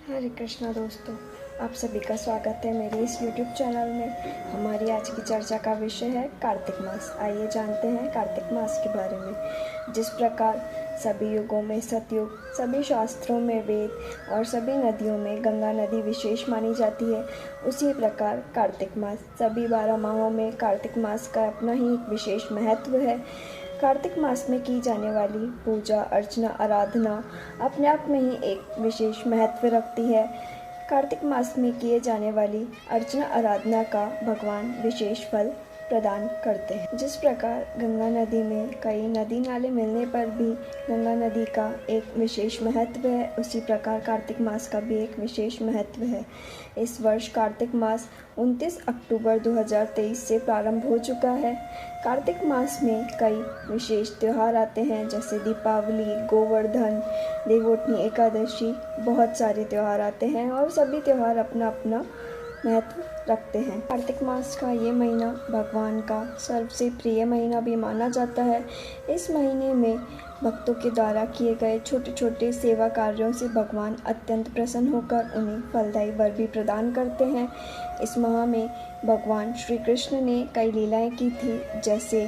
हरे कृष्णा दोस्तों, आप सभी का स्वागत है मेरे इस YouTube चैनल में। हमारी आज की चर्चा का विषय है कार्तिक मास। आइए जानते हैं कार्तिक मास के बारे में। जिस प्रकार सभी युगों में सतयुग, सभी शास्त्रों में वेद और सभी नदियों में गंगा नदी विशेष मानी जाती है, उसी प्रकार कार्तिक मास सभी 12 माहों में कार्तिक मास का अपना ही एक विशेष महत्व है। कार्तिक मास में की जाने वाली पूजा अर्चना आराधना अपने आप में ही एक विशेष महत्व रखती है। कार्तिक मास में किए जाने वाली अर्चना आराधना का भगवान विशेष फल प्रदान करते हैं। जिस प्रकार गंगा नदी में कई नदी नाले मिलने पर भी गंगा नदी का एक विशेष महत्व है, उसी प्रकार कार्तिक मास का भी एक विशेष महत्व है। इस वर्ष कार्तिक मास 29 अक्टूबर 2023 से प्रारंभ हो चुका है। कार्तिक मास में कई विशेष त्यौहार आते हैं, जैसे दीपावली, गोवर्धन, देवोत्नी एकादशी, बहुत सारे त्यौहार आते हैं और सभी त्यौहार अपना अपना महत्व रखते हैं। कार्तिक मास का ये महीना भगवान का सबसे प्रिय महीना भी माना जाता है। इस महीने में भक्तों के द्वारा किए गए छोटे छोटे सेवा कार्यों से भगवान अत्यंत प्रसन्न होकर उन्हें फलदायी वर भी प्रदान करते हैं। इस माह में भगवान श्री कृष्ण ने कई लीलाएं की थी, जैसे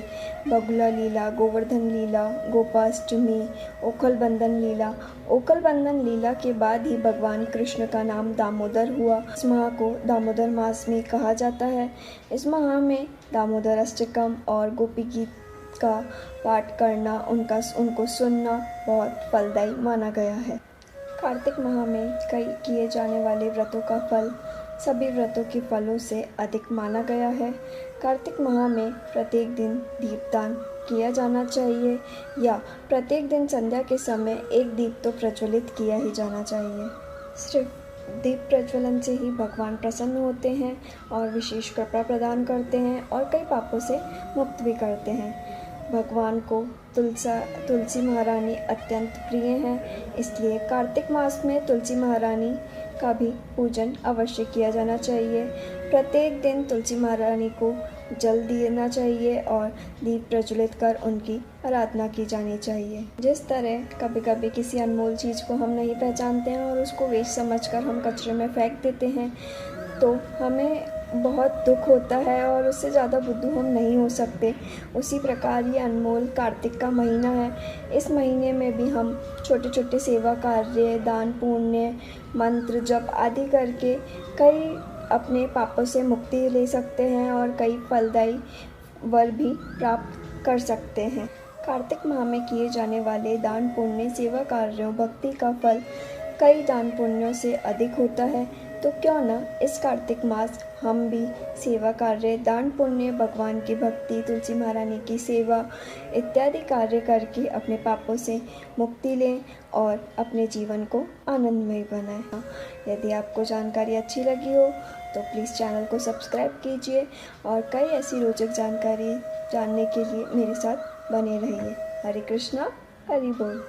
बगुला लीला, गोवर्धन लीला, गोपाष्टमी, ओखल बंधन लीला। ओखल बंधन लीला के बाद ही भगवान कृष्ण का नाम दामोदर हुआ। इस माह को दामोदर मास में कहा जाता है। इस माह में दामोदर अष्टकम और गोपी गीत का पाठ करना, उनको सुनना बहुत फलदायी माना गया है। कार्तिक माह में कई किए जाने वाले व्रतों का फल सभी व्रतों के फलों से अधिक माना गया है। कार्तिक माह में प्रत्येक दिन दीपदान किया जाना चाहिए या प्रत्येक दिन संध्या के समय एक दीप तो प्रज्वलित किया ही जाना चाहिए। सिर्फ दीप प्रज्वलन से ही भगवान प्रसन्न होते हैं और विशेष कृपा प्रदान करते हैं और कई पापों से मुक्त भी करते हैं। भगवान को तुलसी महारानी अत्यंत प्रिय हैं, इसलिए कार्तिक मास में तुलसी महारानी का भी पूजन अवश्य किया जाना चाहिए। प्रत्येक दिन तुलसी महारानी को जल देना चाहिए और दीप प्रज्वलित कर उनकी आराधना की जानी चाहिए। जिस तरह कभी कभी किसी अनमोल चीज़ को हम नहीं पहचानते हैं और उसको वेस्ट समझकर हम कचरे में फेंक देते हैं, तो हमें बहुत दुख होता है और उससे ज़्यादा बुद्धू हम नहीं हो सकते। उसी प्रकार ये अनमोल कार्तिक का महीना है। इस महीने में भी हम छोटे छोटे सेवा कार्य, दान पुण्य, मंत्र जप आदि करके कई अपने पापों से मुक्ति ले सकते हैं और कई फलदायी वर भी प्राप्त कर सकते हैं। कार्तिक माह में किए जाने वाले दान पुण्य, सेवा कार्यों, भक्ति का फल कई दान पुण्यों से अधिक होता है। तो क्यों ना इस कार्तिक मास हम भी सेवा कार्य, दान पुण्य, भगवान की भक्ति, तुलसी महारानी की सेवा इत्यादि कार्य करके अपने पापों से मुक्ति लें और अपने जीवन को आनंदमय बनाएं। यदि आपको जानकारी अच्छी लगी हो तो प्लीज़ चैनल को सब्सक्राइब कीजिए और कई ऐसी रोचक जानकारी जानने के लिए मेरे साथ बने रहिए। हरे कृष्णा, हरि बोल।